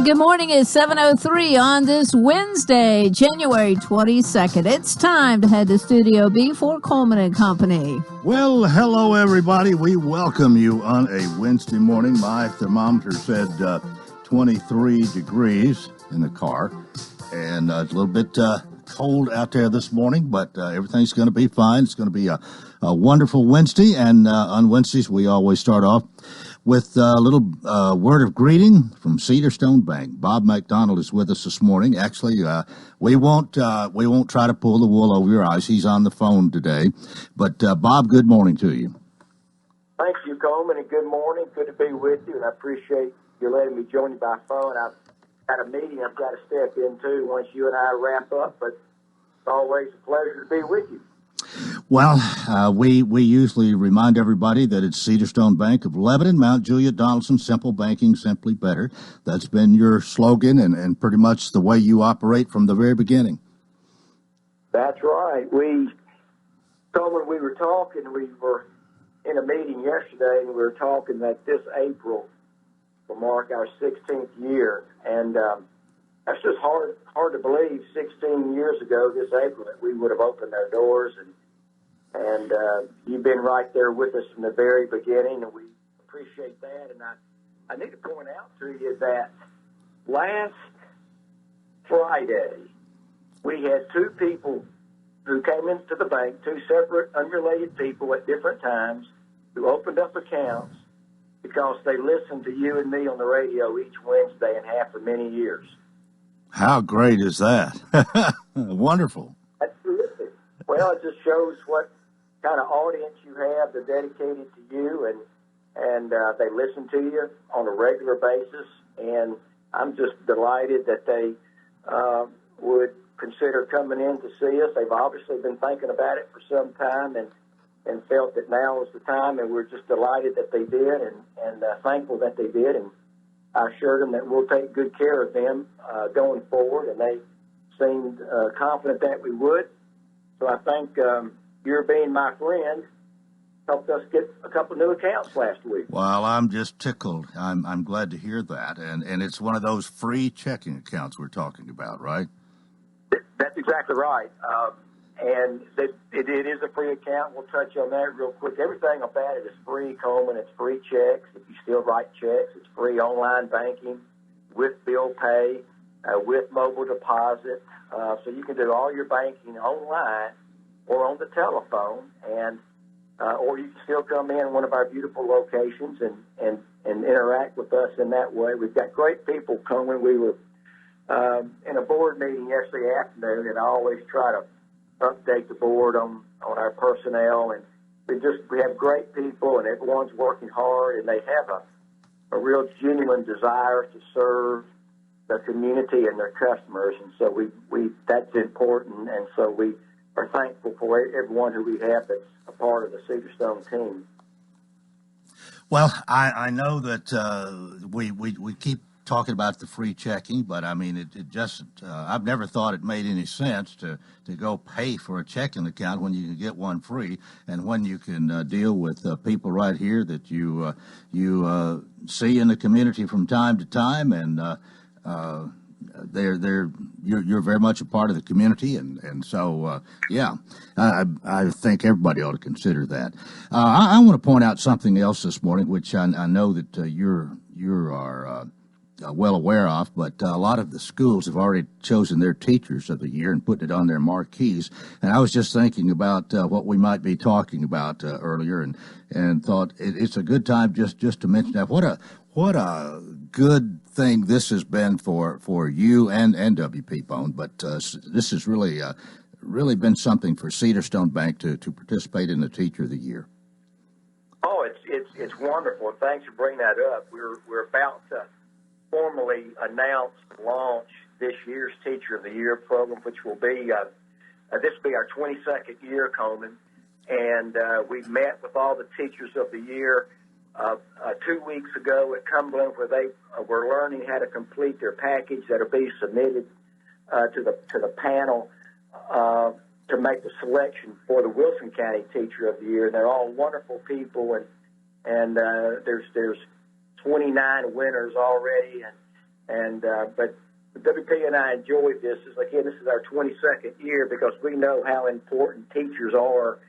Good morning. It's 7:03 on this Wednesday, January 22nd. It's time to head to Studio B for Coleman and Company. Well, hello, everybody. We welcome you on a Wednesday morning. My thermometer said 23 degrees in the car, and it's a little bit cold out there this morning, but everything's going to be fine. It's going to be a wonderful Wednesday, and on Wednesdays we always start off with a little word of greeting from Cedarstone Bank. Bob McDonald is with us this morning. Actually, we won't try to pull the wool over your eyes. He's on the phone today. But Bob, good morning to you. Thank you, Coleman, and good morning. Good to be with you, and I appreciate you letting me join you by phone. I've got a meeting I've got to step into once you and I wrap up, but it's always a pleasure to be with you. Well, we usually remind everybody that it's Cedarstone Bank of Lebanon, Mount Juliet, Donaldson, simple banking, simply better. That's been your slogan and pretty much the way you operate from the very beginning. That's right. Coleman, we were talking, we were in a meeting yesterday, and we were talking that this April will mark our 16th year, and that's just hard to believe 16 years ago this April that we would have opened our doors, and you've been right there with us from the very beginning, and we appreciate that. And I need to point out to you that last Friday we had two people who came into the bank, two separate, unrelated people at different times, who opened up accounts because they listened to you and me on the radio each Wednesday and have for many years. How great is that? Wonderful. That's terrific. Well, it just shows what kind of audience you have. They're dedicated to you, and they listen to you on a regular basis. And I'm just delighted that they would consider coming in to see us. They've obviously been thinking about it for some time and felt that now is the time, and we're just delighted that they did and thankful that they did. And I assured them that we'll take good care of them going forward, and they seemed confident that we would. So I think your being my friend helped us get a couple of new accounts last week. Well, I'm just tickled. I'm glad to hear that. And it's one of those free checking accounts we're talking about, right? That's exactly right. And it is a free account. We'll touch on that real quick. Everything about it is free, Coleman. It's free checks. If you still write checks, it's free online banking with bill pay, with mobile deposit. So you can do all your banking online or on the telephone, and or you can still come in one of our beautiful locations and interact with us in that way. We've got great people, Coleman. We were in a board meeting yesterday afternoon, and I always try to update the board on our personnel, and we have great people, and everyone's working hard, and they have a real genuine desire to serve the community and their customers, and so we that's important, and so we are thankful for everyone who we have that's a part of the Cedarstone team. Well, I know that we keep talking about the free checking, but I mean, it just, I've never thought it made any sense to go pay for a checking account when you can get one free, and when you can deal with people right here that you see in the community from time to time, and you're very much a part of the community, and so yeah, I think everybody ought to consider that. I want to point out something else this morning, which I know that you are well aware of, but a lot of the schools have already chosen their teachers of the year and put it on their marquees. And I was just thinking about what we might be talking about earlier, and thought it's a good time just to mention that. What a good thing this has been for you and WP Bone, but this has really been something for Cedarstone Bank to participate in the Teacher of the Year. Oh, it's wonderful. Thanks for bringing that up. We're about to formally announce and launch this year's Teacher of the Year program, which will be this will be our 22nd year, Coleman, and we've met with all the Teachers of the Year 2 weeks ago at Cumberland, where they were learning how to complete their package that'll be submitted to the panel to make the selection for the Wilson County Teacher of the Year. And they're all wonderful people, and there's 29 winners already, And but WP and I enjoyed this. Again, this is our 22nd year because we know how important teachers are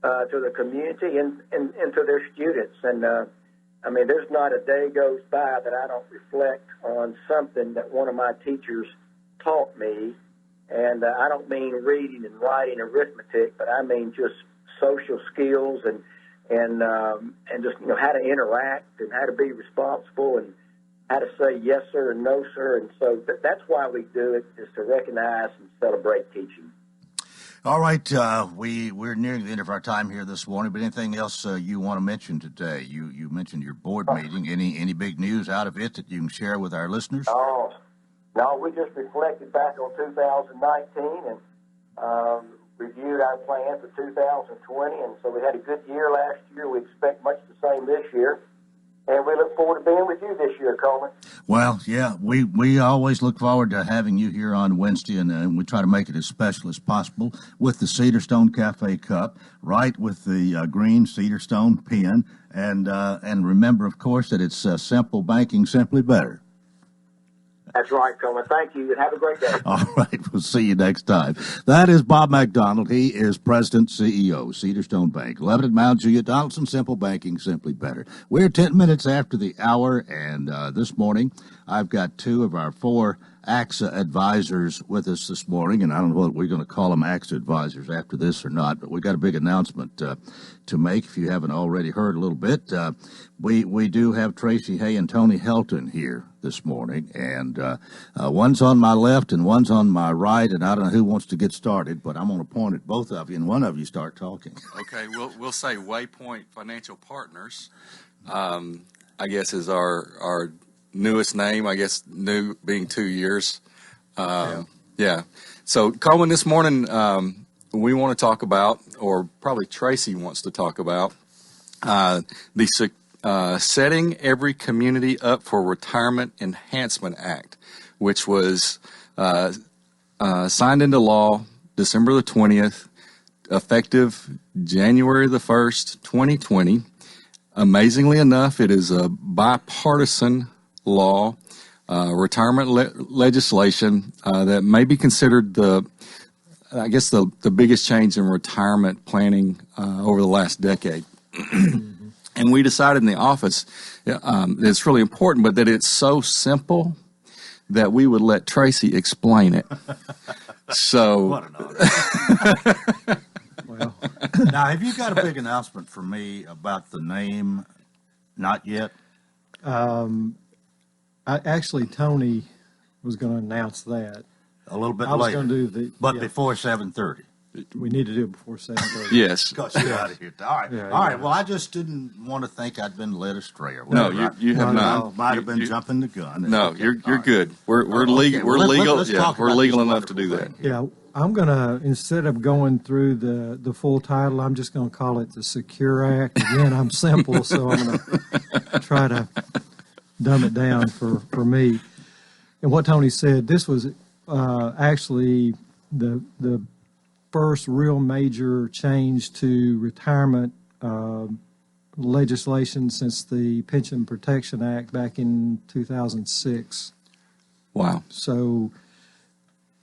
to the community and to their students. And I mean, there's not a day goes by that I don't reflect on something that one of my teachers taught me. And I don't mean reading and writing arithmetic, but I mean just social skills and just how to interact and how to be responsible and how to say yes sir and no sir. And so that's why we do it, is to recognize and celebrate teaching. All right, we're nearing the end of our time here this morning, but anything else you want to mention today? You mentioned your board meeting. Any big news out of it that you can share with our listeners? No, we just reflected back on 2019 and reviewed our plan for 2020, and so we had a good year last year. We expect much the same this year, and we look forward to being with you this year, Coleman. Well, yeah, we always look forward to having you here on Wednesday, and we try to make it as special as possible with the Cedarstone Cafe Cup, right, with the green Cedarstone pin, and remember, of course, that it's simple banking, simply better. That's right, Coleman. Thank you, and have a great day. All right, we'll see you next time. That is Bob McDonald. He is President, CEO, Cedarstone Bank. Lebanon, Mount Juliet, Donaldson, simple banking, simply better. We're 10 minutes after the hour, and this morning I've got two of our four AXA advisors with us this morning, and I don't know whether we're going to call them AXA advisors after this or not, but we got a big announcement to make if you haven't already heard a little bit. We do have Tracy Hay and Tony Helton here this morning, and one's on my left and one's on my right, and I don't know who wants to get started, but I'm going to point at both of you, and one of you start talking. Okay, we'll say Waypoint Financial Partners, I guess, is our newest name, I guess, new being 2 years. Yeah. So, Coleman, this morning we want to talk about, or probably Tracy wants to talk about, the Setting Every Community Up for Retirement Enhancement Act, which was signed into law December the 20th, effective January the 1st, 2020. Amazingly enough, it is a bipartisan law, retirement legislation that may be considered the biggest change in retirement planning over the last decade. And we decided in the office that it's really important, but that it's so simple that we would let Tracy explain it. So, what an honor. Well, now, have you got a big announcement for me about the name? Not yet. Actually, Tony was going to announce that. A little bit I was later. going to do before 7:30. We need to do it before 7:30. Yes. Because you're out of here. All right. Yeah, All right. Well, I just didn't want to think I'd been led astray or No, whatever. you have I not. might have been jumping the gun. No, Okay. you're All good. We're Okay. legal. We're Well, legal. let's Yeah, talk we're about legal this enough to do wonderful that. thing. Yeah, I'm going to, instead of going through the full title, I'm just going to call it the Secure Act. Again, I'm simple, so I'm going to try to dumb it down for me. And what Tony said, this was actually the first real major change to retirement legislation since the Pension Protection Act back in 2006. Wow. So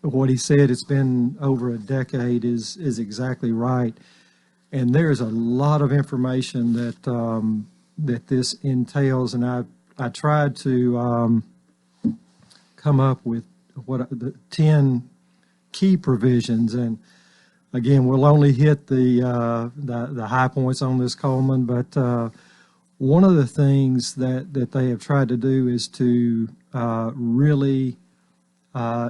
what he said, it's been over a decade, is exactly right. And there's a lot of information that that this entails, and I tried to come up with what the 10 key provisions, and again, we'll only hit the high points on this, Coleman, but one of the things that they have tried to do is to really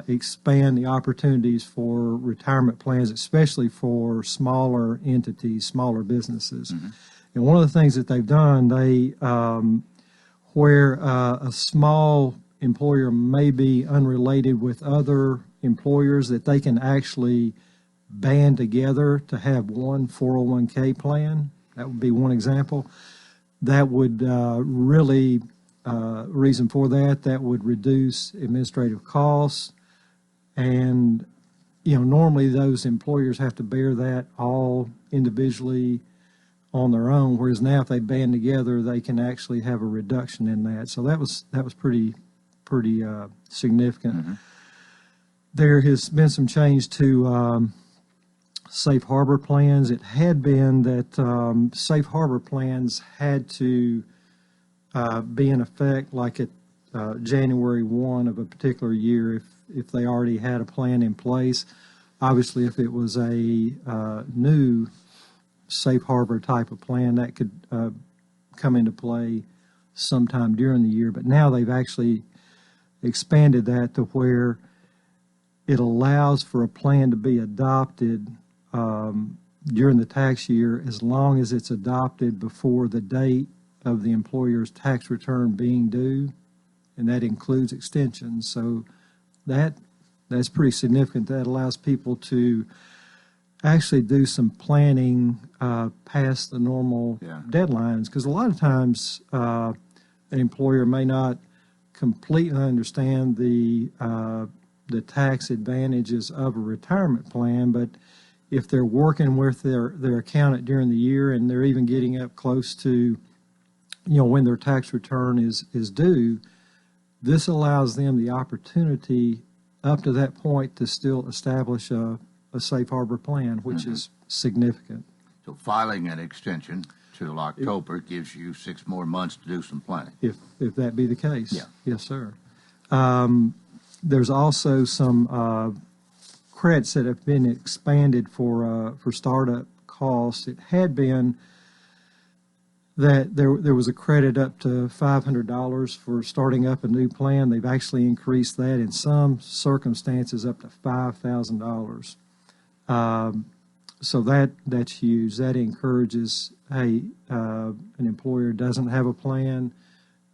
expand the opportunities for retirement plans, especially for smaller entities, smaller businesses. Mm-hmm. And one of the things that they've done, where a small employer may be unrelated with other employers, that they can actually band together to have one 401k plan. That would be one example. That would really, reason for that would reduce administrative costs. And, normally those employers have to bear that all individually on their own, whereas now if they band together, they can actually have a reduction in that. So that was pretty pretty significant. There has been some change to safe harbor plans. It had been that safe harbor plans had to be in effect like at January 1 of a particular year if they already had a plan in place. Obviously, if it was a new safe harbor type of plan, that could come into play sometime during the year. But now they've actually expanded that to where it allows for a plan to be adopted during the tax year as long as it's adopted before the date of the employer's tax return being due, and that includes extensions. So that's pretty significant. That allows people to actually do some planning past the normal deadlines, because a lot of times an employer may not completely understand the tax advantages of a retirement plan, but if they're working with their accountant during the year and they're even getting up close to, when their tax return is due, this allows them the opportunity up to that point to still establish a safe harbor plan, which is significant. So filing an extension till October gives you 6 more months to do some planning. If that be the case. Yeah. Yes, sir. There's also some credits that have been expanded for startup costs. It had been that there was a credit up to $500 for starting up a new plan. They've actually increased that in some circumstances up to $5,000. So that's huge. That encourages, an employer doesn't have a plan.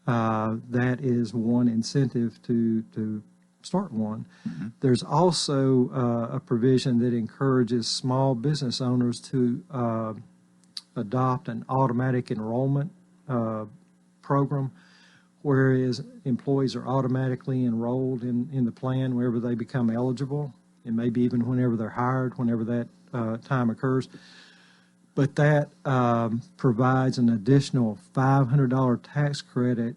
That is one incentive to start one. There's also a provision that encourages small business owners to adopt an automatic enrollment program, whereas employees are automatically enrolled in the plan whenever they become eligible, and maybe even whenever they're hired, whenever that time occurs. But that provides an additional $500 tax credit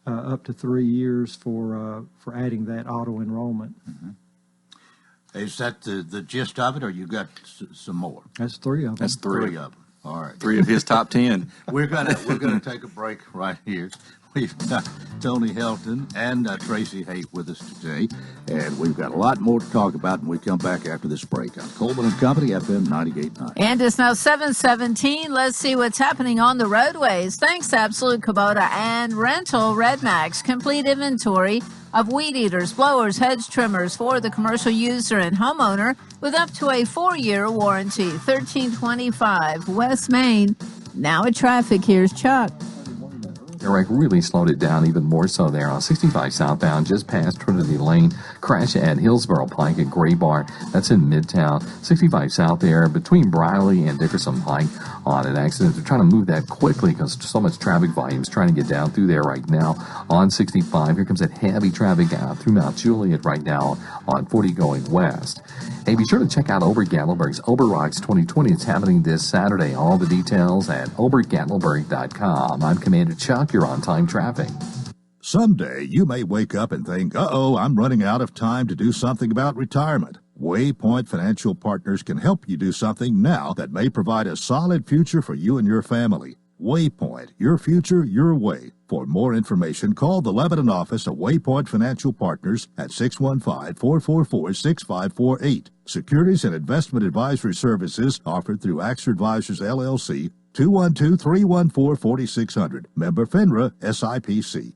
up to 3 years for adding that auto enrollment. Is that the gist of it, or you got some more? That's 3 of them. That's three. 3 of them. All right. 3 of his top 10. We're gonna take a break right here. We've got Tony Helton and Tracy Haight with us today, and we've got a lot more to talk about when we come back after this break on Coleman and Company, FM 98.9. And it's now 7:17. Let's see what's happening on the roadways. Thanks to Absolute Kubota and Rental Redmax. Complete inventory of weed eaters, blowers, hedge trimmers for the commercial user and homeowner with up to a 4-year warranty. 1325 West Main. Now at traffic, here's Chuck. Eric really slowed it down even more so there on 65 southbound, just past Trinity Lane. Crash at Hillsborough Pike and Gray Bar. That's in Midtown. 65 south there between Briley and Dickerson Pike on an accident. They're trying to move that quickly because so much traffic volume is trying to get down through there right now on 65. Here comes that heavy traffic out through Mount Juliet right now on 40 going west. Hey, be sure to check out Ober Gatlinburg's Ober Rocks 2020. It's happening this Saturday. All the details at obergatlinburg.com. I'm Commander Chuck. You're on time traffic. Someday you may wake up and think, I'm running out of time to do something about retirement. Waypoint Financial Partners can help you do something now that may provide a solid future for you and your family. Waypoint, your future, your way. For more information, call the Lebanon office of Waypoint Financial Partners at 615-444-6548. Securities and investment advisory services offered through AXA Advisors, LLC, 212-314-4600. Member FINRA, SIPC.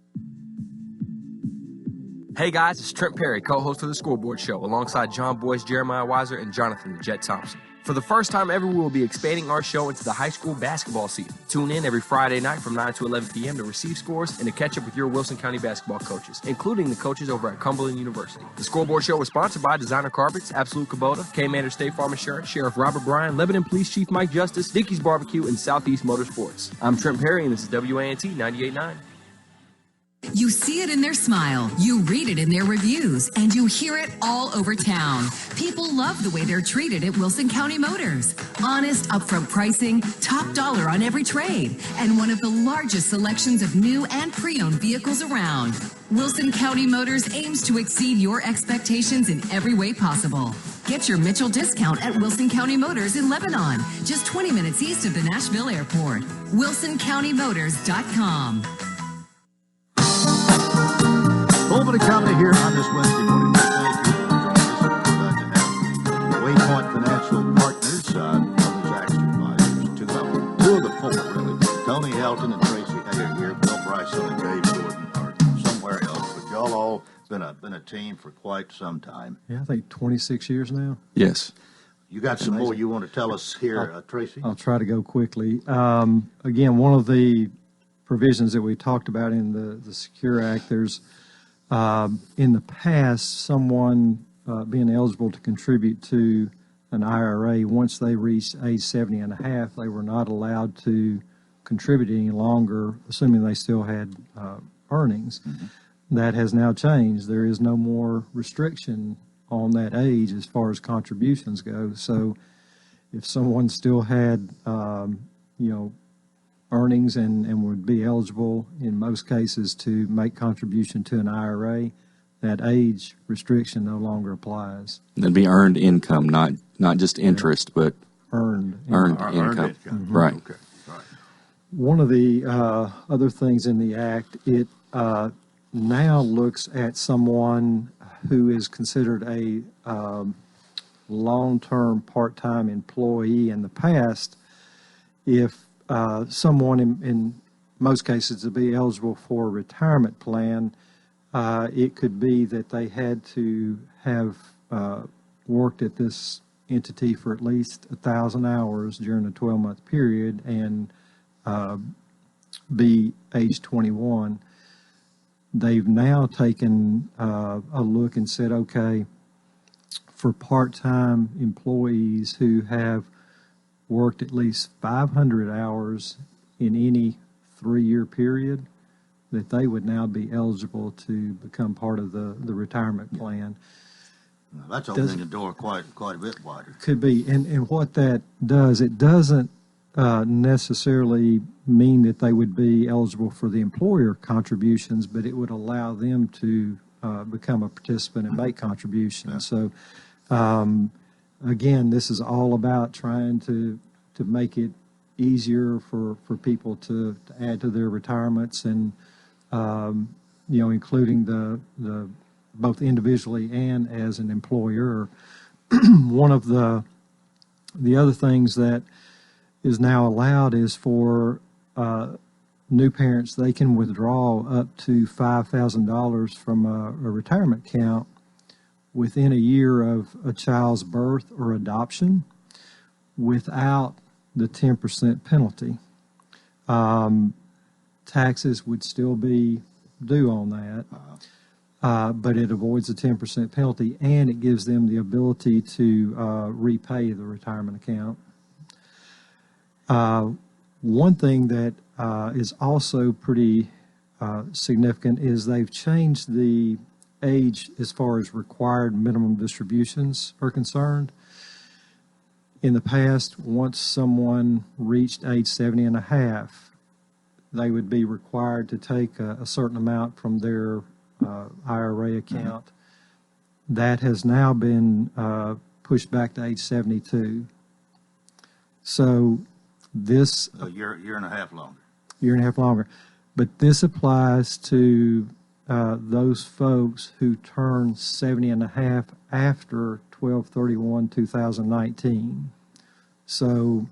Hey guys, it's Trent Perry, co-host of the Scoreboard Show, alongside John Boyce, Jeremiah Weiser, and Jonathan the Jet Thompson. For the first time ever, we will be expanding our show into the high school basketball season. Tune in every Friday night from 9 to 11 p.m. to receive scores and to catch up with your Wilson County basketball coaches, including the coaches over at Cumberland University. The Scoreboard Show is sponsored by Designer Carpets, Absolute Kubota, K-Mander State Farm Insurance, Sheriff Robert Bryan, Lebanon Police Chief Mike Justice, Dickey's Barbecue, and Southeast Motorsports. I'm Trent Perry, and this is WANT 98.9. You see it in their smile, you read it in their reviews, and you hear it all over town. People love the way they're treated at Wilson County Motors. Honest, upfront pricing, top dollar on every trade, and one of the largest selections of new and pre-owned vehicles around. Wilson County Motors aims to exceed your expectations in every way possible. Get your Mitchell discount at Wilson County Motors in Lebanon, just 20 minutes east of the Nashville airport. WilsonCountyMotors.com. Coleman and Company here on this Wednesday morning. Thank you for joining us. Glad to have Waypoint Financial Partners, Others Action Advisors, two of the four, really. Tony Helton and Tracy Hager here. Bill Bryson and Dave Jordan are somewhere else. But y'all all been a team for quite some time. Yeah, I think 26 years now. Yes. You got some more you want to tell us here, Tracy? I'll try to go quickly. Again, one of the provisions that we talked about in the Secure Act, there's in the past, someone being eligible to contribute to an IRA, once they reached age 70 and a half, they were not allowed to contribute any longer, assuming they still had earnings. Mm-hmm. That has now changed. There is no more restriction on that age as far as contributions go. So if someone still had, earnings and would be eligible in most cases to make contribution to an IRA, that age restriction no longer applies. That'd be earned income, not just interest, but earned income. Mm-hmm. Right. Okay. Right. One of the other things in the Act, it now looks at someone who is considered a long-term part-time employee. In the past, if someone in most cases to be eligible for a retirement plan, it could be that they had to have worked at this entity for at least 1,000 hours during a 12-month period and be age 21. They've now taken a look and said, okay, for part-time employees who have worked at least 500 hours in any 3-year period, that they would now be eligible to become part of the retirement plan. That's opening the door quite a bit wider. Could be. And what that does, it doesn't necessarily mean that they would be eligible for the employer contributions, but it would allow them to become a participant and make contributions. Yeah. So, again, this is all about trying to make it easier for people to add to their retirements and, including the both individually and as an employer. One of the other things that is now allowed is for new parents, they can withdraw up to $5,000 from a retirement account within a year of a child's birth or adoption without the 10% penalty. Taxes would still be due on that, but it avoids the 10% penalty, and it gives them the ability to repay the retirement account. One thing that is also pretty significant is they've changed the age as far as required minimum distributions are concerned. In the past, once someone reached age 70 and a half, they would be required to take a certain amount from their IRA account. Mm-hmm. That has now been pushed back to age 72. So this... A year and a half longer. Year and a half longer. But this applies to those folks who turn 70 and a half after 12/31/2019. So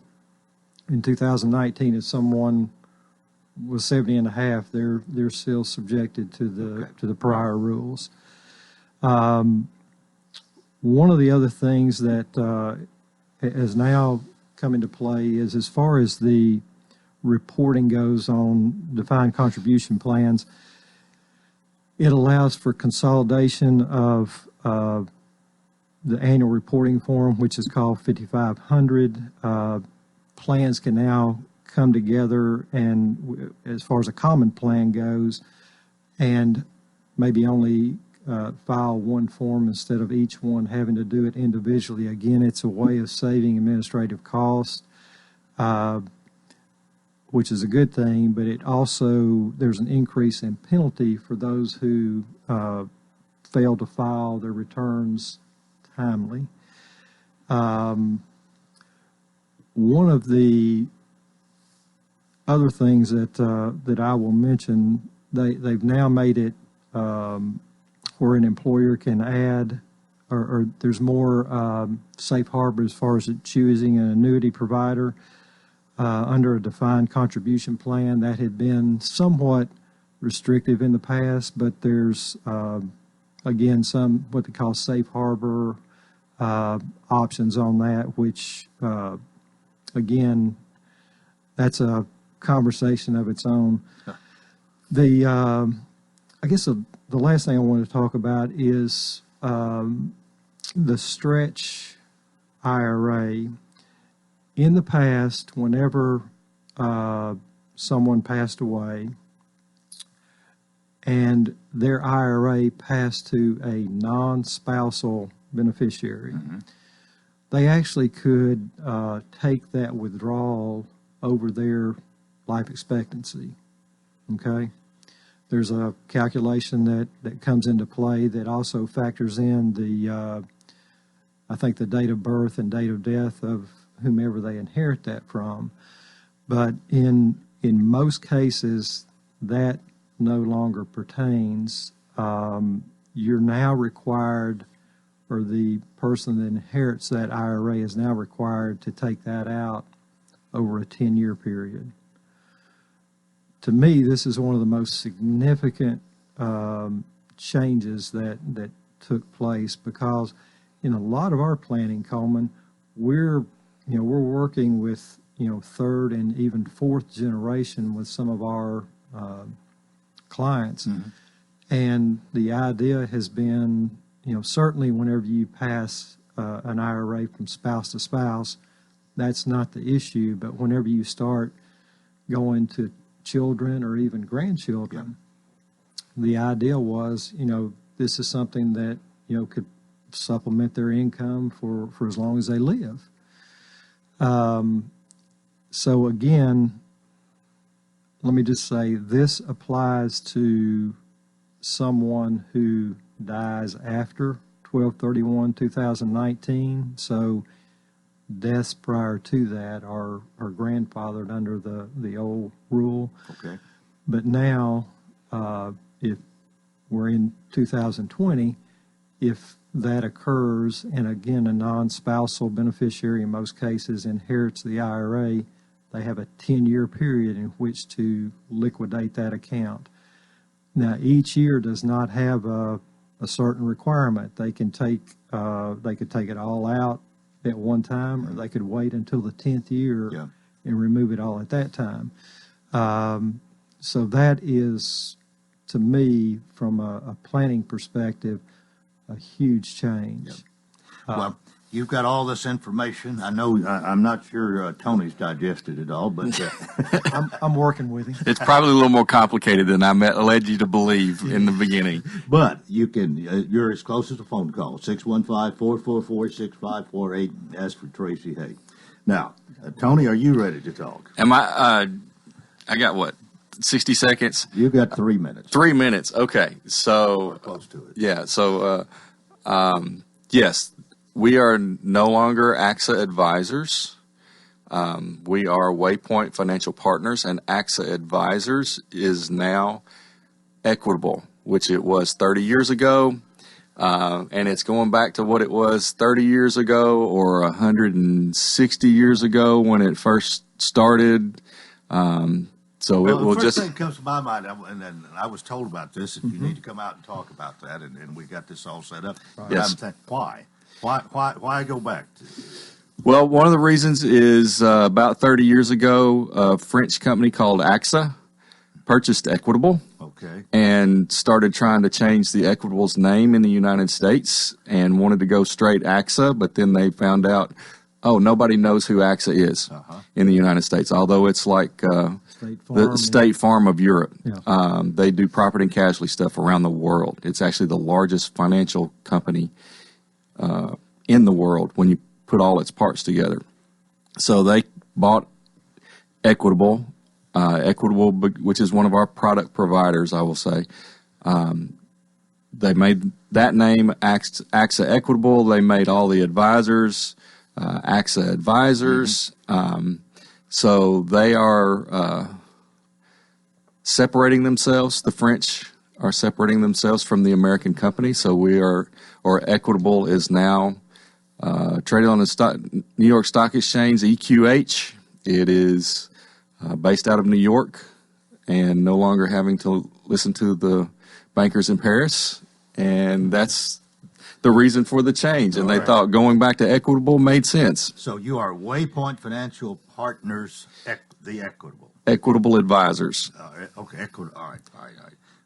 in 2019, if someone was 70 and a half, they're still subjected to the prior rules. One of the other things that has now come into play is, as far as the reporting goes on defined contribution plans, it allows for consolidation of the annual reporting form, which is called 5500. Plans can now come together, and as far as a common plan goes, and maybe only file one form instead of each one having to do it individually. Again, it's a way of saving administrative costs, which is a good thing, but it also, there's an increase in penalty for those who fail to file their returns timely. One of the other things that I will mention, they've now made it where an employer can add, or there's more safe harbor as far as choosing an annuity provider under a defined contribution plan. That had been somewhat restrictive in the past, but there's again some what they call safe harbor options on that, which again, that's a conversation of its own. I guess the last thing I want to talk about is the stretch IRA. In the past, whenever someone passed away and their IRA passed to a non-spousal beneficiary, they actually could take that withdrawal over their life expectancy. Okay? There's a calculation that comes into play that also factors in the, I think, the date of birth and date of death of whomever they inherit that from. But in most cases, that no longer pertains. You're now required, or the person that inherits that IRA is now required to take that out over a 10-year period. To me, this is one of the most significant changes that took place, because in a lot of our planning, Coleman, we're working with third and even fourth generation with some of our clients, and the idea has been, certainly whenever you pass an IRA from spouse to spouse, that's not the issue, but whenever you start going to children or even grandchildren, the idea was, this is something that, could supplement their income for as long as they live. So again, let me just say, this applies to someone who dies after 12/31/2019. So deaths prior to that are grandfathered under the old rule. Okay. But now, if we're in 2020, if that occurs, and again, a non-spousal beneficiary in most cases inherits the IRA, they have a 10-year period in which to liquidate that account. Now, each year does not have a certain requirement. They can take, they could take it all out at one time, or they could wait until the 10th year and remove it all at that time. So that is, to me, from a planning perspective, a huge change. Well, you've got all this information. I know, I'm not sure Tony's digested it all, but I'm working with him. It's probably a little more complicated than I led you to believe in the beginning. But you can, you're as close as a phone call, 615-444-6548, and ask for Tracy Hay. Now, Tony, are you ready to talk? Am I got what, 60 seconds? You've got 3 minutes. 3 minutes, okay. So, We're close to it. Yeah, so, yes, we are no longer AXA advisors. We are Waypoint Financial Partners, and AXA Advisors is now Equitable, which it was 30 years ago. And it's going back to what it was 30 years ago or 160 years ago when it first started. So well, it will the first just. thing that comes to my mind, and I was told about this, if you need to come out and talk about that, and we got this all set up. Right. Yes. I'm thinking, why go back? Well, one of the reasons is about 30 years ago, a French company called AXA purchased Equitable. Okay. And started trying to change the Equitable's name in the United States and wanted to go straight AXA, but then they found out, nobody knows who AXA is in the United States, although it's like State Farm. The State Farm of Europe. Yeah. They do property and casualty stuff around the world. It's actually the largest financial company in the world when you put all its parts together. So they bought Equitable, which is one of our product providers, I will say. They made that name AXA Equitable. They made all the advisors AXA Advisors. So they are separating themselves. The French are separating themselves from the American company. So Equitable is now traded on the New York Stock Exchange, EQH. It is based out of New York and no longer having to listen to the bankers in Paris. And that's the reason for the change. And they thought going back to Equitable made sense. So you are Waypoint Financial Partners, the Equitable. Equitable Advisors. Okay, Equitable. All right.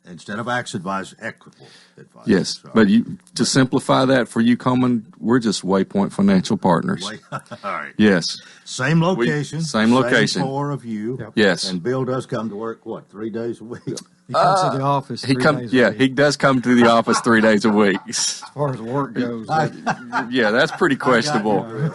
Instead of AXA Advisors, Equitable Advisors. Yes, but to simplify that for you, Coleman, we're just Waypoint Financial Partners. All right. Yes. Same location. Same location. Same four of you. Yep. Yes. And Bill does come to work, 3 days a week? He comes to the office 3 days a week. He does come to the office 3 days a week. As far as work goes. Yeah, that's pretty questionable.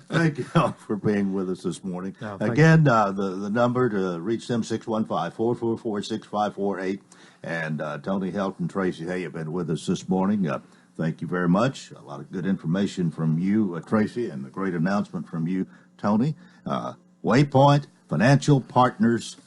Thank you all for being with us this morning. No, Again, the number to reach them, 615-444-6548. And Tony Helt and Tracy Hay have been with us this morning. Thank you very much. A lot of good information from you, Tracy, and a great announcement from you, Tony. Waypoint Financial Partners,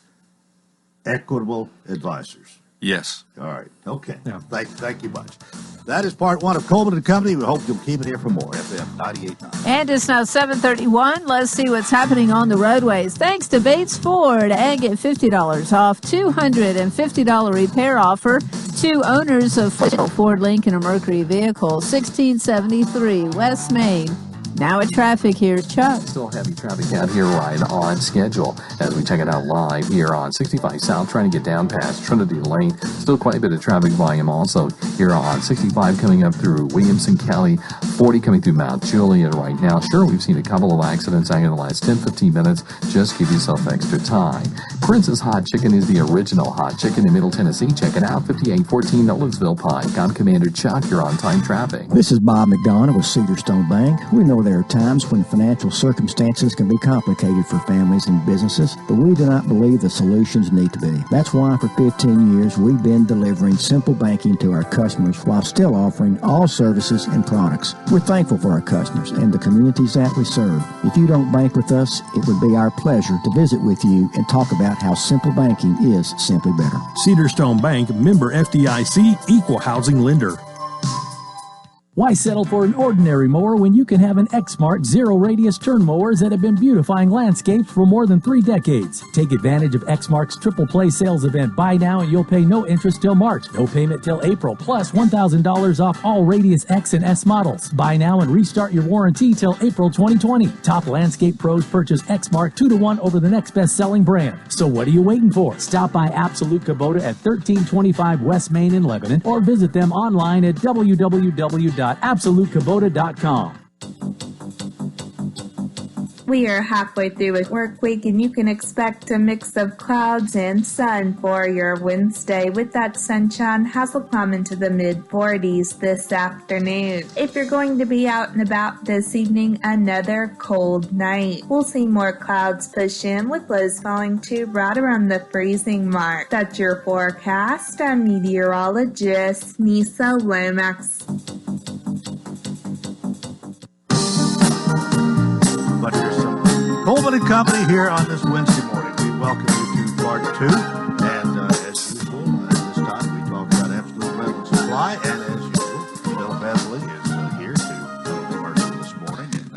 Equitable Advisors. Yes. All right. Okay. Yeah. Thank you much. That is part one of Coleman and Company. We hope you'll keep it here for more. FM 98.9. And it's now 7:31. Let's see what's happening on the roadways. Thanks to Bates Ford, and get $50 off $250 repair offer to owners of Ford, Lincoln, or Mercury vehicles. 1673 West Main. Now at traffic, here's Chuck. Still heavy traffic out here right on schedule as we check it out live here on 65 South, trying to get down past Trinity Lane. Still quite a bit of traffic volume also here on 65 coming up through Williamson County, 40 coming through Mount Juliet right now. Sure, we've seen a couple of accidents in the last 10-15 minutes. Just give yourself extra time. Princess Hot Chicken is the original hot chicken in Middle Tennessee. Check it out, 5814 Nolensville Pike. I'm Commander Chuck. You're on time traffic. This is Bob McDonough with Cedar Stone Bank. We know there are times when financial circumstances can be complicated for families and businesses, but we do not believe the solutions need to be. That's why for 15 years we've been delivering simple banking to our customers while still offering all services and products. We're thankful for our customers and the communities that we serve. If you don't bank with us, it would be our pleasure to visit with you and talk about how simple banking is simply better. Cedar Stone Bank, member FDIC, equal housing lender. Why settle for an ordinary mower when you can have an Exmark zero-radius turn mowers that have been beautifying landscapes for more than 3 decades? Take advantage of Exmark's Triple Play sales event. Buy now and you'll pay no interest till March, no payment till April, plus $1,000 off all Radius X and S models. Buy now and restart your warranty till April 2020. Top landscape pros purchase Exmark 2-to-1 over the next best-selling brand. So what are you waiting for? Stop by Absolute Kubota at 1325 West Main in Lebanon or visit them online at www.absolutekubota.com. We are halfway through a work week, and you can expect a mix of clouds and sun for your Wednesday, with that sunshine has'll come into the mid-40s this afternoon. If you're going to be out and about this evening, another cold night. We'll see more clouds push in, with lows falling to right around the freezing mark. That's your forecast. I'm meteorologist Nisa Lomax. But there's some Coleman and Company here on this Wednesday morning. We welcome you to part two. And as usual, at this time we talk about absolute rental supply. And as usual, Bill Besley is here to do the commercial this morning and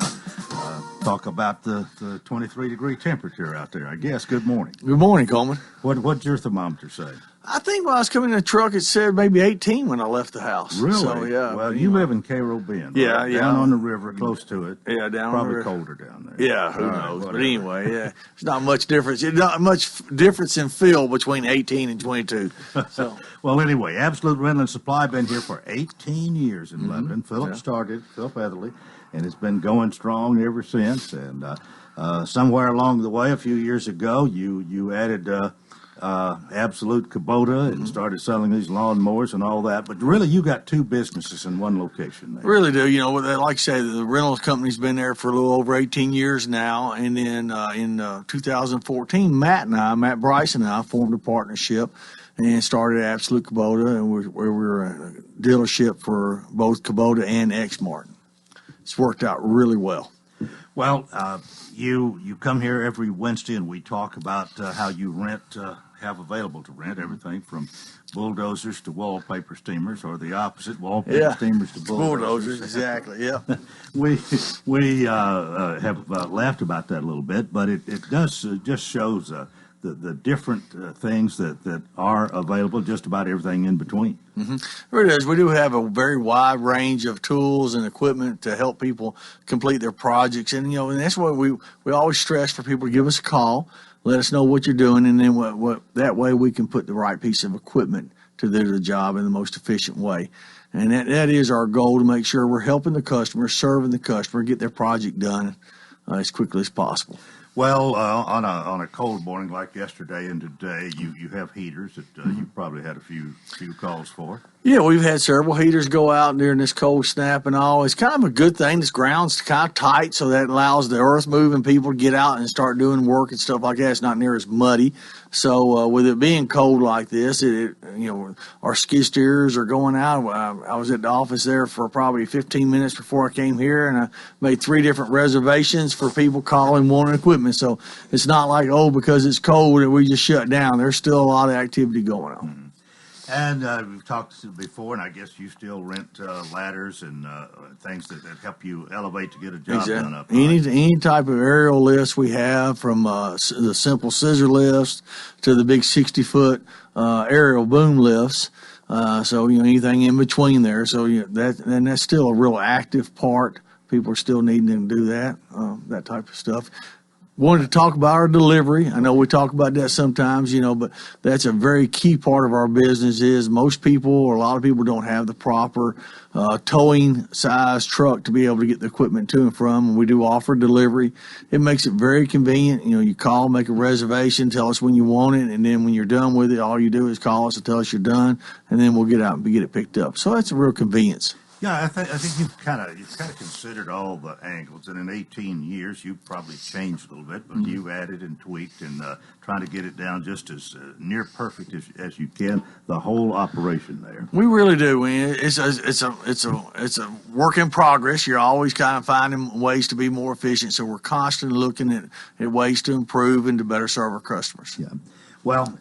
talk about the 23-degree temperature out there, I guess. Good morning. Good morning, Coleman. What'd your thermometer say? I think when I was coming in the truck, it said maybe 18 when I left the house. Really? So, yeah. Well, you live in Cairo Bend. Yeah, right? yeah. Down on the river, close to it. Yeah, down Probably on the river. colder down there. Yeah, who knows? Whatever. But anyway, yeah, it's not much difference. It's not much difference in feel between 18 and 22. So, well, anyway, Absolute Rental and Supply been here for 18 years in Lebanon. Philip started, Philip Etherly, and it's been going strong ever since. And somewhere along the way, a few years ago, you added Absolute Kubota and started selling these lawnmowers and all that. But really, you got two businesses in one location there. Really do. You know, like I say, the rental company's been there for a little over 18 years now. And then in 2014, Matt Bryce and I formed a partnership and started Absolute Kubota, and we're a dealership for both Kubota and Exmark. It's worked out really well. Well, you come here every Wednesday, and we talk about how you have available to rent everything from bulldozers to wallpaper steamers, or the opposite, wallpaper steamers to bulldozers. Exactly. Yeah. we have laughed about that a little bit, but it does just shows the different things that are available, just about everything in between. Mm-hmm. It is. We do have a very wide range of tools and equipment to help people complete their projects, and and that's what we always stress for people to give us a call, let us know what you're doing, and then what that way we can put the right piece of equipment to do the job in the most efficient way. And that is our goal, to make sure we're helping the customer, serving the customer, get their project done as quickly as possible. Well, on a cold morning like yesterday and today, you have heaters that you probably had a few calls for. Yeah, we've had several heaters go out during this cold snap and all. It's kind of a good thing. This ground's kind of tight, so that allows the earth-moving people to get out and start doing work and stuff like that. It's not near as muddy. So with it being cold like this, our skid steers are going out. I was at the office there for probably 15 minutes before I came here, and I made 3 different reservations for people calling, wanting equipment. So it's not like, because it's cold and we just shut down. There's still a lot of activity going on. Mm-hmm. And we've talked before, and I guess you still rent ladders and things that help you elevate to get a job done up high. Any type of aerial lifts we have, from the simple scissor lifts to the big 60-foot aerial boom lifts. So anything in between there. So that's still a real active part. People are still needing to do that type of stuff. Wanted to talk about our delivery. I know we talk about that sometimes, but that's a very key part of our business. Is most people, or a lot of people, don't have the proper towing size truck to be able to get the equipment to and from. And we do offer delivery. It makes it very convenient. You call, make a reservation, tell us when you want it, and then when you're done with it, all you do is call us and tell us you're done, and then we'll get out and get it picked up. So that's a real convenience. Yeah, I think you've kind of considered all the angles, and in 18 years you've probably changed a little bit, but you've added and tweaked and trying to get it down just as near perfect as you can. The whole operation there. We really do. It's a work in progress. You're always kind of finding ways to be more efficient, so we're constantly looking at ways to improve and to better serve our customers. Yeah. Well,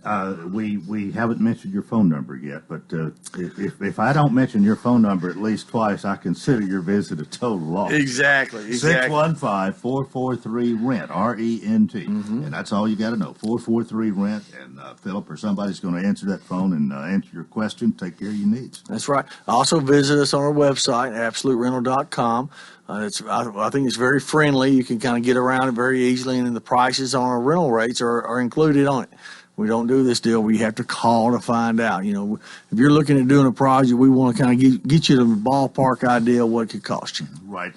we haven't mentioned your phone number yet, but if I don't mention your phone number at least twice, I consider your visit a total loss. Exactly. 615-443-RENT, R-E-N-T. And that's all you got to know, 443-RENT. And Philip or somebody's going to answer that phone and answer your question, take care of your needs. That's right. Also visit us on our website, absoluterental.com. I think it's very friendly. You can kind of get around it very easily, and the prices on our rental rates are included on it. We don't do this deal where you have to call to find out. If you're looking at doing a project, we want to kind of get you the ballpark idea of what it could cost you. Right.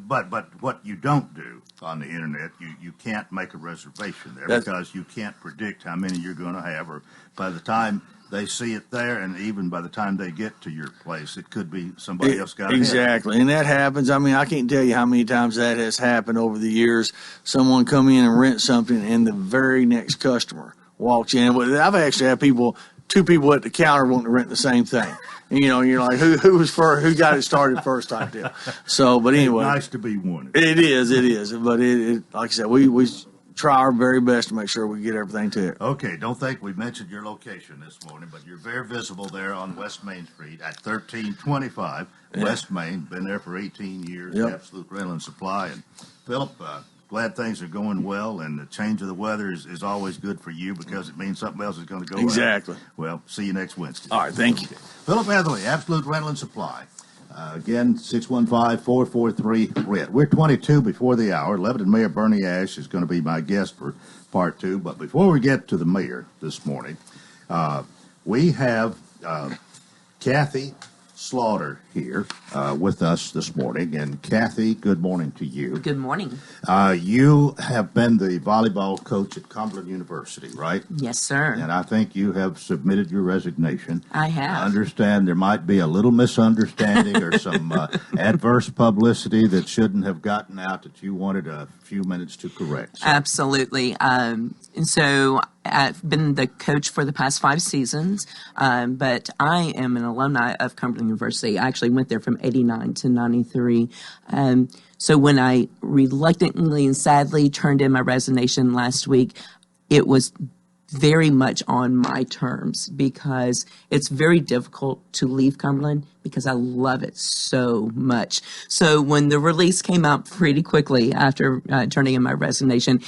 But what you don't do on the internet, you can't make a reservation there because you can't predict how many you're going to have, or by the time they see it there, and even by the time they get to your place, it could be somebody else got it. Exactly, and that happens. I mean, I can't tell you how many times that has happened over the years. Someone come in and rent something, and the very next customer walks in. I've actually had two people at the counter wanting to rent the same thing. And, you're like, who was first? Who got it started first type deal. So, but anyway, it's nice to be wanted. It is. But it like I said, we try our very best to make sure we get everything to it. Okay, don't think we mentioned your location this morning, but you're very visible there on West Main Street at 1325 West Main. Been there for 18 years. Yep. Absolute Rental and Supply. And Philip, glad things are going well, and the change of the weather is always good for you because it means something else is going to go Exactly. out. Well, see you next Wednesday. All right, thank you. Philip Etherly, Absolute Rental and Supply. Again, 615-443-RENT. We're 22 before the hour. Lebanon Mayor Bernie Ash is going to be my guest for part 2. But before we get to the mayor this morning, we have Kathy Slaughter here with us this morning. And Kathy, good morning to you. Good morning. You have been the volleyball coach at Cumberland University, right? Yes, sir. And I think you have submitted your resignation. I have. I understand there might be a little misunderstanding or some adverse publicity that shouldn't have gotten out that you wanted a few minutes to correct. So. Absolutely. And so I've been the coach for the past 5 seasons, but I am an alumni of Cumberland University. I actually went there from 89 to 93. So when I reluctantly and sadly turned in my resignation last week, it was very much on my terms because it's very difficult to leave Cumberland because I love it so much. So when the release came out pretty quickly after turning in my resignation,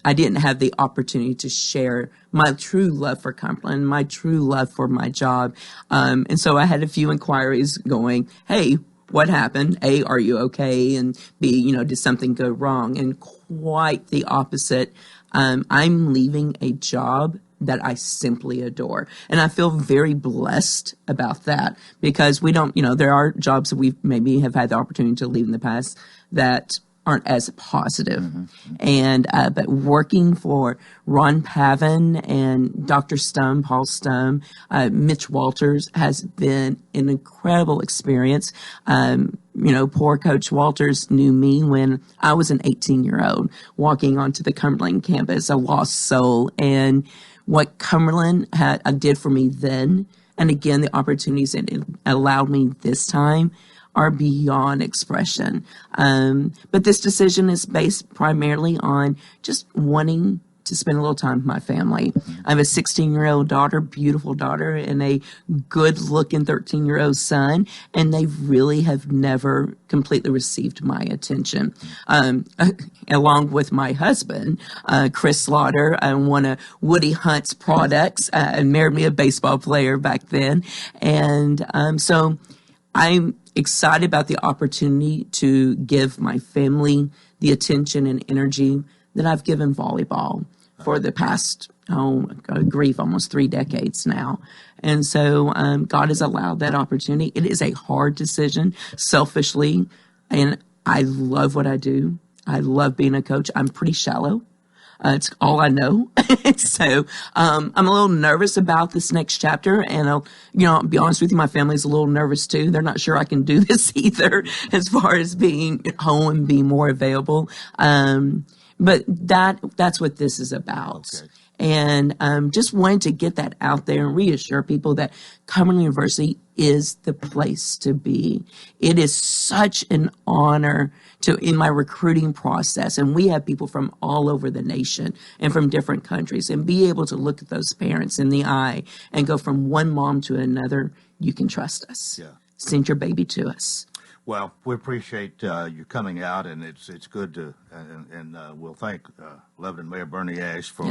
I didn't have the opportunity to share my true love for Cumberland, my true love for my job. And so I had a few inquiries going, hey, what happened? A, are you okay? And B, did something go wrong? And quite the opposite. I'm leaving a job that I simply adore. And I feel very blessed about that because we don't, there are jobs that we maybe have had the opportunity to leave in the past that aren't as positive. Mm-hmm. And, but working for Ron Pavin and Dr. Stum, Paul Stum, Mitch Walters has been an incredible experience. Poor Coach Walters knew me when I was an 18-year-old walking onto the Cumberland campus, a lost soul. And what Cumberland did for me then, and again, the opportunities it allowed me this time, are beyond expression. But this decision is based primarily on just wanting to spend a little time with my family. I have a 16-year-old daughter, beautiful daughter, and a good-looking 13-year-old son, and they really have never completely received my attention. Along with my husband, Chris Slaughter, one of Woody Hunt's products, and married me a baseball player back then. And so I'm excited about the opportunity to give my family the attention and energy that I've given volleyball for the past, almost 3 decades now. And so God has allowed that opportunity. It is a hard decision, selfishly, and I love what I do. I love being a coach. I'm pretty shallow. It's all I know. So I'm a little nervous about this next chapter. And I'll be honest with you, my family's a little nervous too. They're not sure I can do this either as far as being at home and being more available. But that's what this is about. Okay. And just wanted to get that out there and reassure people that Cumberland University is the place to be. It is such an honor in my recruiting process, and we have people from all over the nation and from different countries, and be able to look at those parents in the eye and go from one mom to another. You can trust us. Yeah. Send your baby to us. Well, we appreciate you coming out, and it's good to, and we'll thank Lebanon Mayor Bernie Ashe for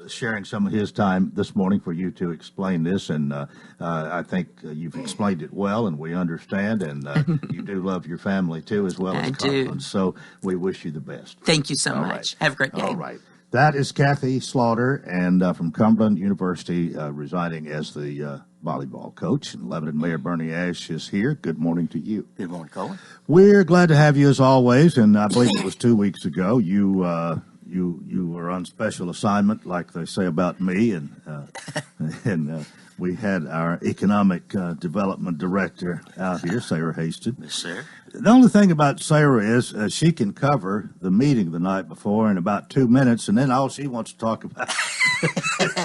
sharing some of his time this morning for you to explain this. And I think you've explained it well, and we understand. And you do love your family too, as well as Cumberland. So we wish you the best. Thank you so much. Right. Have a great day. All right. That is Kathy Slaughter, and from Cumberland University, resigning as the volleyball coach. And Lebanon Mayor Bernie Ashe is here. Good morning to you. Good morning, Coleman. We're glad to have you as always. And I believe it was 2 weeks ago you were on special assignment, like they say about me, and we had our economic development director out here, Sarah Hasted. Yes, sir. The only thing about Sarah is she can cover the meeting the night before in about 2 minutes, and then all she wants to talk about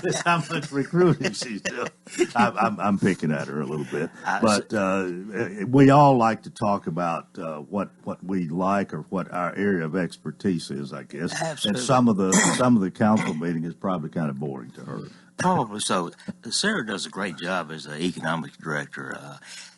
is how much recruiting she's doing. I'm picking at her a little bit, but we all like to talk about what we like or what our area of expertise is, I guess. Absolutely. And some of the council meeting is probably kind of boring to her. Probably so. Sarah does a great job as an economics director.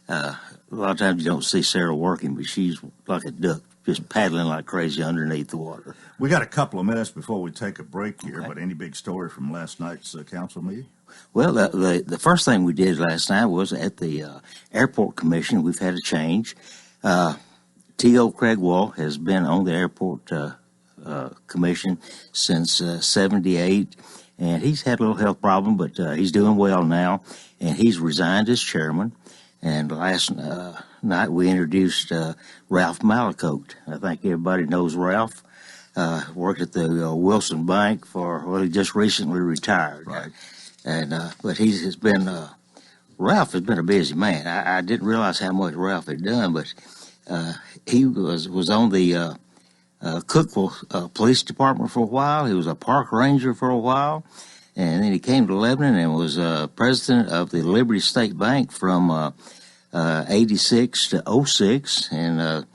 A lot of times you don't see Sarah working, but she's like a duck, just paddling like crazy underneath the water. We got a couple of minutes before we take a break here, but any big story from last night's council meeting? Well, the first thing we did last night was at the airport commission. We've had a change. T.O. Craig Wall has been on the airport commission since 78. And he's had a little health problem, but he's doing well now. And he's resigned as chairman. And last night we introduced Ralph Malacote. I think everybody knows Ralph. Worked at the Wilson Bank he just recently retired. Right. But Ralph has been a busy man. I didn't realize how much Ralph had done, but he was on the Cookeville Police Department for a while. He was a park ranger for a while. And then he came to Lebanon and was president of the Liberty State Bank from 86 to 06, and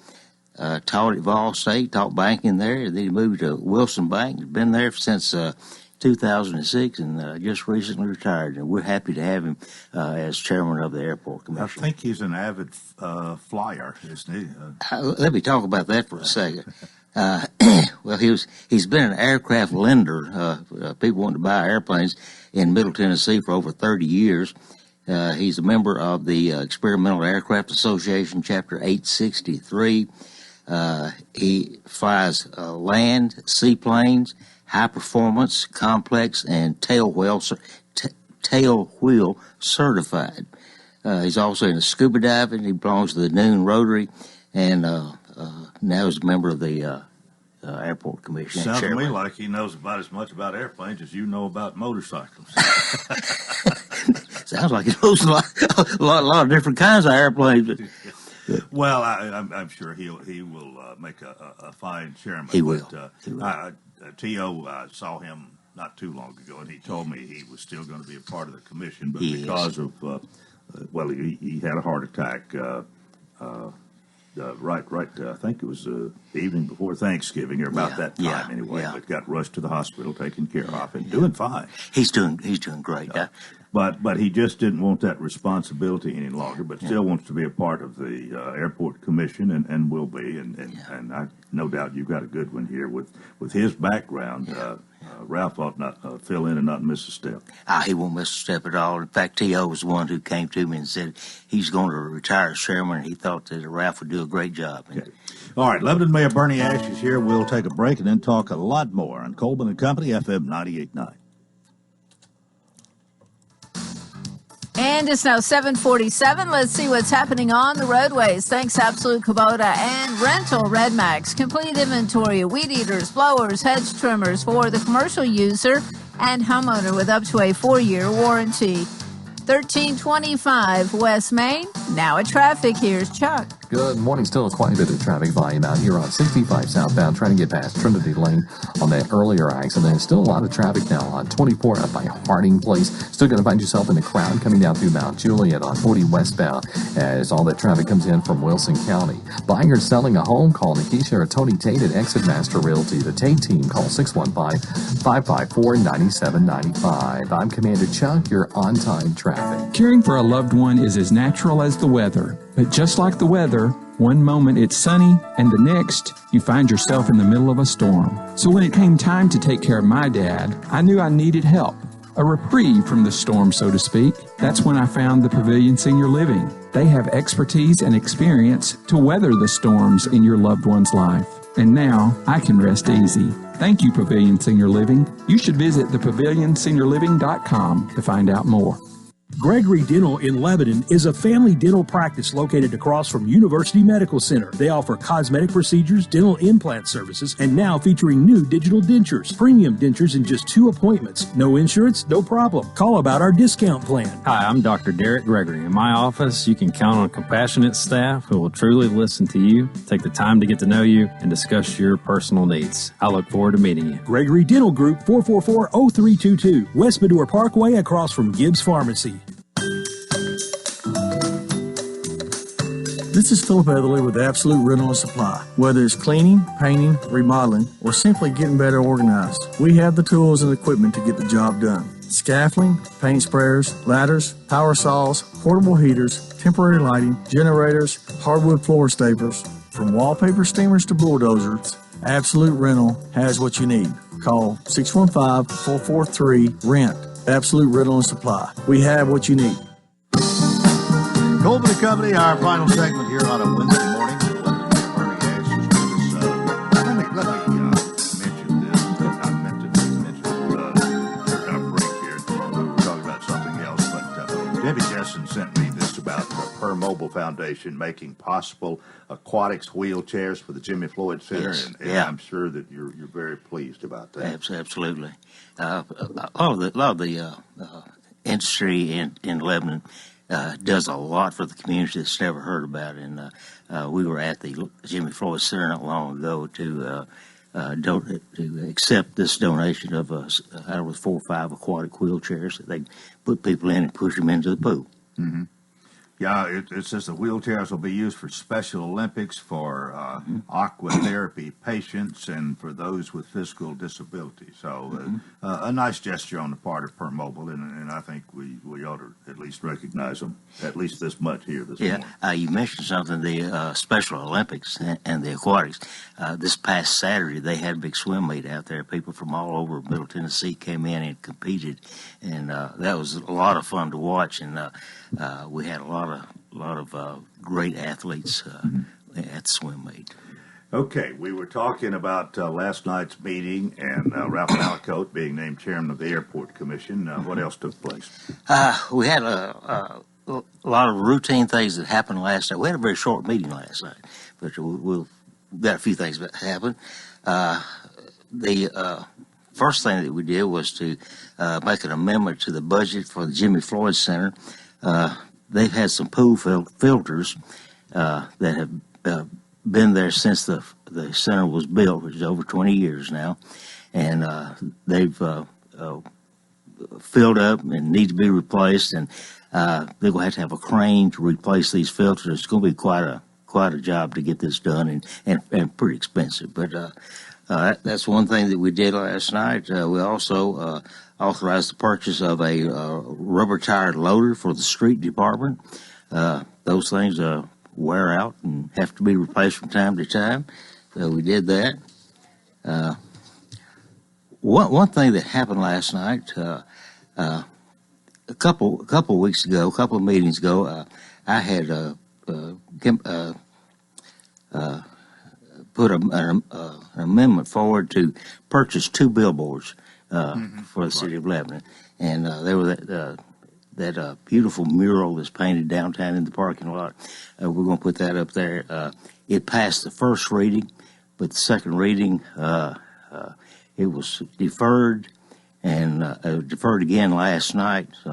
taught at Vol State, taught banking there. And then he moved to Wilson Bank. He's been there since 2006 and just recently retired. And we're happy to have him as chairman of the Airport Commission. I think he's an avid flyer, isn't he? Let me talk about that for a second. Well, he's been an aircraft lender. People wanting to buy airplanes in Middle Tennessee for over 30 years. He's a member of the Experimental Aircraft Association, Chapter 863. He flies land, seaplanes, high performance, complex, and tail wheel certified. He's also into scuba diving. He belongs to the Noon Rotary, and now is a member of the Airport Commission. Sounds to me like he knows about as much about airplanes as you know about motorcycles. Sounds like he knows a lot of different kinds of airplanes. Well, I'm sure he will make a fine chairman. He will. T.O. saw him not too long ago, and he told me he was still going to be a part of the commission, but because of he had a heart attack. Right. I think it was the evening before Thanksgiving, or about that time anyway. But got rushed to the hospital, taken care of, and doing fine. He's doing great. But he just didn't want that responsibility any longer. But still wants to be a part of the Airport Commission, and will be. And I no doubt you've got a good one here with his background. Ralph ought not fill in and not miss a step. He won't miss a step at all. In fact, T.O. was the one who came to me and said he's going to retire as chairman, and he thought that Ralph would do a great job. Okay. All right, Lebanon Mayor Bernie Ash is here. We'll take a break and then talk a lot more on Coleman and Company, FM 98.9. And it's now 7:47. Let's see what's happening on the roadways. Thanks, Absolute Kubota and Rental Red Max. Complete inventory of weed eaters, blowers, hedge trimmers for the commercial user and homeowner with up to a 4-year warranty. 1325 West Main. Now at traffic. Here's Chuck. Good morning. Still quite a bit of traffic volume out here on 65 southbound, trying to get past Trinity Lane on that earlier accident. Still a lot of traffic now on 24 up by Harding Place. Still going to find yourself in the crowd coming down through Mount Juliet on 40 westbound as all that traffic comes in from Wilson County. Buying or selling a home, call Nikisha or Tony Tate at Exit Master Realty. The Tate team, call 615-554-9795. I'm Commander Chuck, your on-time traffic. Caring for a loved one is as natural as the weather. But just like the weather, one moment it's sunny, and the next, you find yourself in the middle of a storm. So when it came time to take care of my dad, I knew I needed help. A reprieve from the storm, so to speak. That's when I found the Pavilion Senior Living. They have expertise and experience to weather the storms in your loved one's life. And now, I can rest easy. Thank you, Pavilion Senior Living. You should visit thepavilionseniorliving.com to find out more. Gregory Dental in Lebanon is a family dental practice located across from University Medical Center. They offer cosmetic procedures, dental implant services, and now featuring new digital dentures. Premium dentures in just 2 appointments. No insurance, no problem. Call about our discount plan. Hi, I'm Dr. Derek Gregory. In my office, you can count on a compassionate staff who will truly listen to you, take the time to get to know you, and discuss your personal needs. I look forward to meeting you. Gregory Dental Group, 444-0322, West Medora Parkway across from Gibbs Pharmacy. This is Philip Etherly with Absolute Rental and Supply. Whether it's cleaning, painting, remodeling, or simply getting better organized, we have the tools and equipment to get the job done. Scaffolding, paint sprayers, ladders, power saws, portable heaters, temporary lighting, generators, hardwood floor staplers. From wallpaper steamers to bulldozers, Absolute Rental has what you need. Call 615-443-RENT. Absolute Rental and Supply. We have what you need. Coleman and Company, our final segment here on a Wednesday morning. Bernie Ash is with us. Let me mention this. I meant to mention during our break here. We were talking about something else, but Debbie Jessen sent me this about Per Mobile Foundation making possible aquatics wheelchairs for the Jimmy Floyd Center, Yes. and Yeah. I'm sure that you're very pleased about that. Absolutely. A lot of the industry in Lebanon does a lot for the community that's never heard about it. And we were at the Jimmy Floyd Center not long ago to accept this donation of I don't know, 4 or 5 aquatic wheelchairs that they put people in and push them into the pool. Mm-hmm. Yeah, it says the wheelchairs will be used for Special Olympics, for aqua therapy patients, and for those with physical disabilities. So a nice gesture on the part of Per Mobile, and I think we ought to at least recognize them, at least this much here this morning. You mentioned something, the Special Olympics and the aquatics. This past Saturday, they had a big swim meet out there. People from all over Middle Tennessee came in and competed, and that was a lot of fun to watch. And we had a lot of great athletes at the swim meet. Okay, we were talking about last night's meeting and Ralph Malacote being named chairman of the Airport Commission. What else took place? We had a lot of routine things that happened last night. We had a very short meeting last night, but we've got a few things that happened. The first thing that we did was to make an amendment to the budget for the Jimmy Floyd Center. They've had some pool filters that have been there since the center was built, which is over 20 years now, and they've filled up and need to be replaced, and they're going to have a crane to replace these filters. It's going to be quite a job to get this done, and pretty expensive. But that's one thing that we did last night. We also authorized the purchase of a rubber-tired loader for the street department. Those things wear out and have to be replaced from time to time. So we did that. One thing that happened last night, a couple of weeks ago, a couple of meetings ago, I had put an amendment forward to purchase 2 billboards for the city of Lebanon, and there was that beautiful mural that's painted downtown in the parking lot. We're going to put that up there. It passed the first reading, but the second reading it was deferred, and deferred again last night. So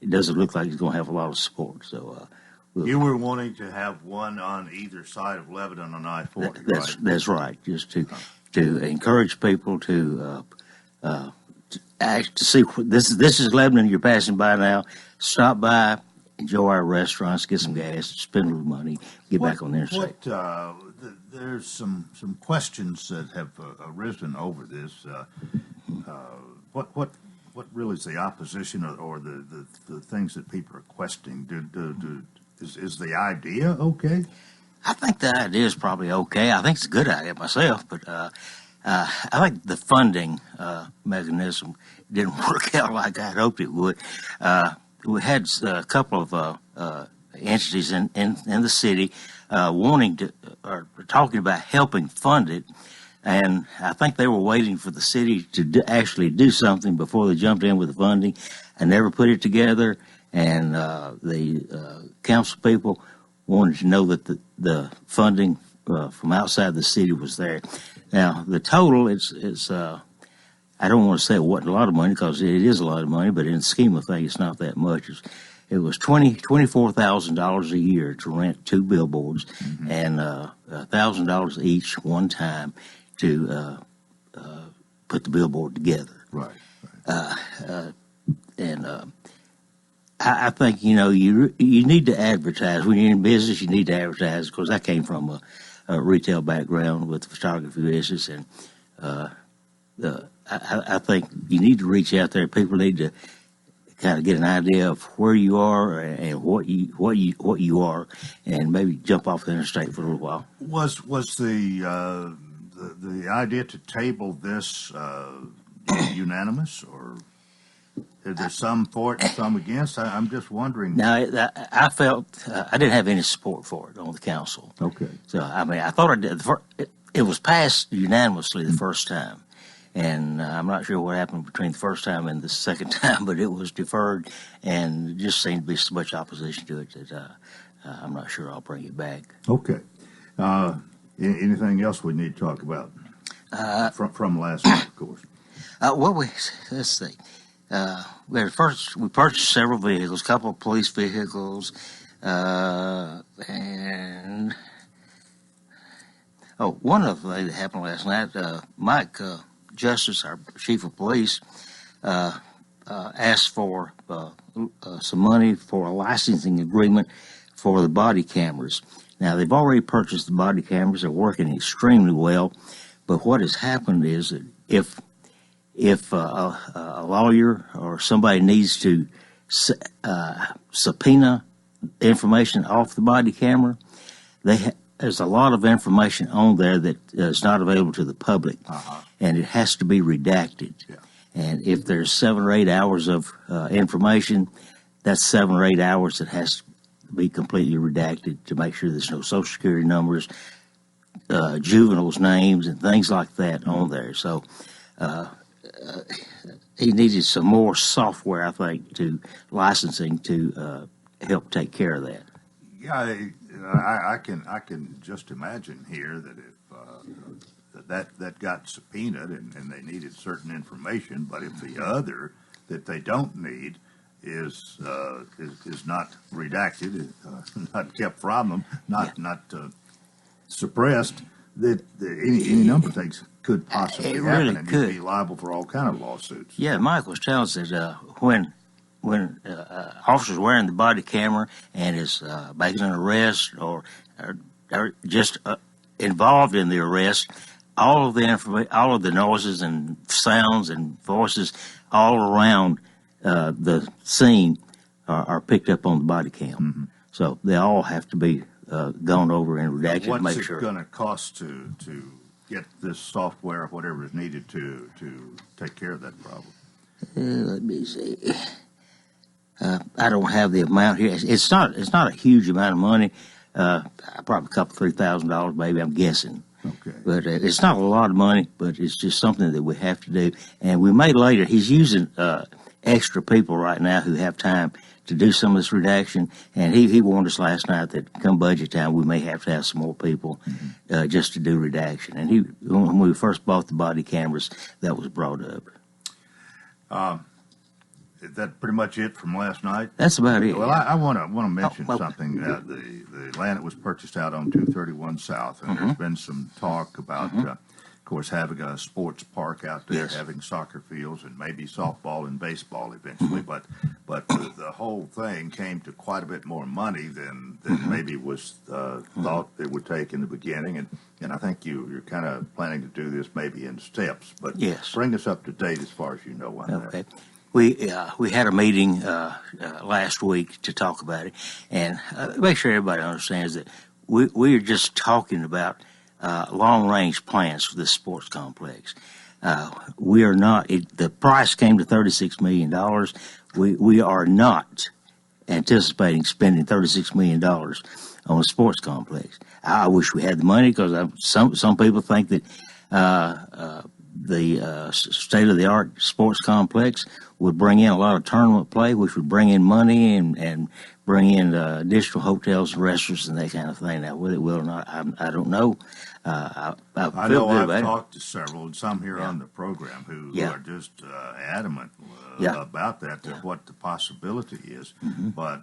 it doesn't look like it's going to have a lot of support. So. You were wanting to have one on either side of Lebanon on I-40, right? That's right. Just to encourage people to see this is Lebanon. You're passing by now. Stop by, enjoy our restaurants, get some gas, spend a little money, get back on the interstate. There's some questions that have arisen over this. What really is the opposition or the things that people are questioning? Is the idea okay? I think the idea is probably okay. I think it's a good idea myself, but I think the funding mechanism didn't work out like I hoped it would. We had a couple of entities in the city wanting to or talking about helping fund it, and I think they were waiting for the city to actually do something before they jumped in with the funding, and never put it together. And the council people wanted to know that the funding from outside the city was there. Now, the total is I don't want to say it wasn't a lot of money, because it is a lot of money, but in the scheme of things, it's not that much. It was $24,000 a year to rent 2 billboards, and $1,000 each one time to put the billboard together. Right. I think, you need to advertise. When you're in business, you need to advertise. Of course, I came from a retail background with the photography business, and I think you need to reach out there. People need to kind of get an idea of where you are and what you are, and maybe jump off the interstate for a little while. Was the idea to table this unanimous, or is there some for it and some against? I'm just wondering. No, I felt I didn't have any support for it on the council. Okay. So I thought I did. It was passed unanimously the first time, and I'm not sure what happened between the first time and the second time, but it was deferred, and just seemed to be so much opposition to it that I'm not sure I'll bring it back. Okay. Anything else we need to talk about from last night, of course? Let's see. We purchased several vehicles, a couple of police vehicles, and one of the things that happened last night, Mike Justice, our chief of police, asked for some money for a licensing agreement for the body cameras. Now, they've already purchased the body cameras. They're working extremely well. But what has happened is that if a lawyer or somebody needs to subpoena information off the body camera, there's a lot of information on there that is not available to the public, and it has to be redacted. Yeah. And if there's 7 or 8 hours of information, that's 7 or 8 hours that has to be completely redacted to make sure there's no Social Security numbers, juveniles' names, and things like that on there. So he needed some more software, I think, licensing to help take care of that. Yeah, I can just imagine here that if that got subpoenaed and they needed certain information, but if the other that they don't need is not redacted, not kept from them, not suppressed, that any number of things could possibly happen, really and could. you'd be liable for all kind of lawsuits. Yeah, Mike was telling us that when officers wearing the body camera and is making an arrest or just involved in the arrest, all of the noises and sounds and voices all around the scene are picked up on the body cam. Mm-hmm. So they all have to be gone over and redacted to make sure. What's it going to cost to get this software, whatever is needed to take care of that problem? Let me see. I don't have the amount here. It's not a huge amount of money. Probably a couple $3,000, maybe. I'm guessing. Okay. But it's not a lot of money. But it's just something that we have to do. And we may later. He's using extra people right now who have time to do some of this redaction. And he warned us last night that come budget time, we may have to have some more people just to do redaction. And when we first bought the body cameras, that was brought up. Is that pretty much it from last night? That's about it. Well, Yeah. I want to mention something. The land that was purchased out on 231 South, and there's been some talk about, of course, having a sports park out there, having soccer fields, and maybe softball and baseball eventually. But the whole thing came to quite a bit more money than maybe was thought it would take in the beginning. And I think you're kind of planning to do this maybe in steps. But bring us up to date as far as you know on that. We had a meeting last week to talk about it, and make sure everybody understands that we are just talking about long-range plans for this sports complex. We are not. The price came to $36 million. We are not anticipating spending $36 million on a sports complex. I wish we had the money because some people think that the state-of-the-art sports complex would bring in a lot of tournament play, which would bring in money and bring in additional hotels and restaurants and that kind of thing. Now, whether it will or not, I don't know. I know I've talked to several, and some here on the program, who are just adamant about that, what the possibility is. But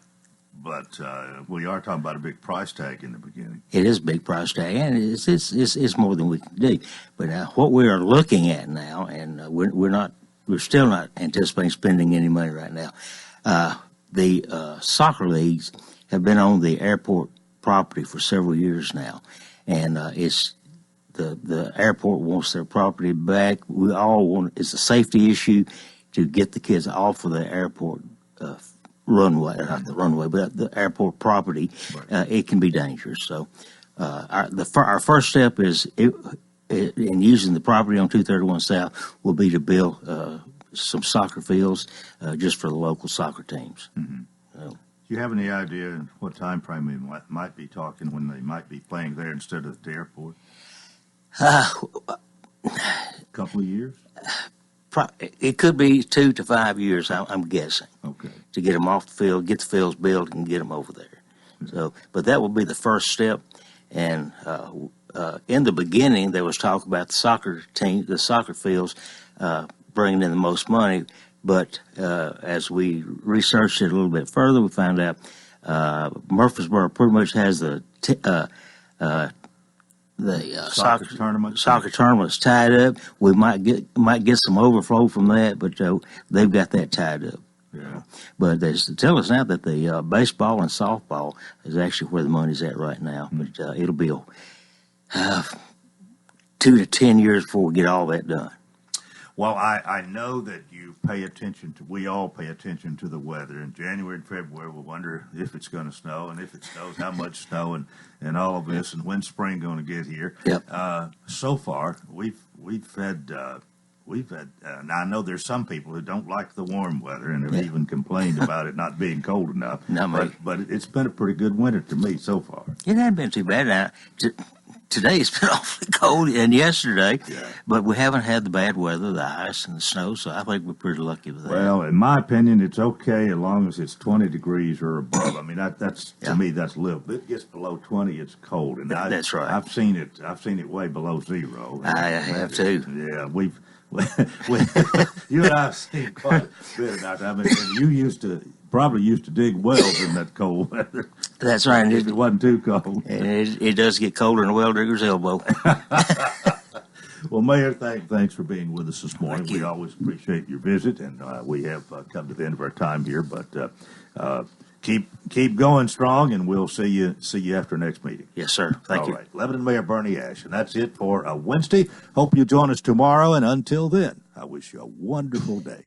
we are talking about a big price tag in the beginning. It is a big price tag, and it's more than we can do. But what we are looking at now, and we're still not anticipating spending any money right now. The soccer leagues have been on the airport property for several years now, and it's the airport wants their property back. We all want. It's a safety issue to get the kids off of the airport runway, not the runway, but the airport property. It can be dangerous. So our first step is in using the property on 231 South will be to build some soccer fields just for the local soccer teams. Do you have any idea what time frame we might be talking when they might be playing there instead of at the airport? couple of years? It could be 2 to 5 years, I'm guessing. Okay. To get them off the field, get the fields built, and get them over there. So, but that will be the first step. And in the beginning, there was talk about the soccer team, the soccer fields, bringing in the most money. But as we researched it a little bit further, we found out Murfreesboro pretty much has the soccer tournaments tied up. We might get some overflow from that, but they've got that tied up. Yeah. But they tell us now that the baseball and softball is actually where the money's at right now. Mm-hmm. But it'll be 2 to 10 years before we get all that done. Well, I know that we all pay attention to the weather. In January and February, we'll wonder if it's going to snow, and if it snows, how much snow, and all of this, and when's spring going to get here. Yep. So far, we've had, now I know there's some people who don't like the warm weather and have even complained about it not being cold enough. But it's been a pretty good winter to me so far. It hasn't been too bad. Now, today it's been awfully cold, and yesterday, but we haven't had the bad weather, the ice and the snow, so I think we're pretty lucky with that. Well, in my opinion, it's okay as long as it's 20 degrees or above. I mean, that's to me, that's livable. If it gets below 20, it's cold, and that's right. I've seen it way below zero. I have too. Yeah, you and I have seen quite a bit about that. I mean, you probably used to dig wells in that cold weather. That's right. If it wasn't too cold. And it does get colder than a well digger's elbow. Well, Mayor, thanks for being with us this morning. We always appreciate your visit, and we have come to the end of our time here. But keep going strong, and we'll see you after next meeting. Yes, sir. Thank you. All right, Lebanon Mayor Bernie Ash, and that's it for Wednesday. Hope you join us tomorrow, and until then, I wish you a wonderful day.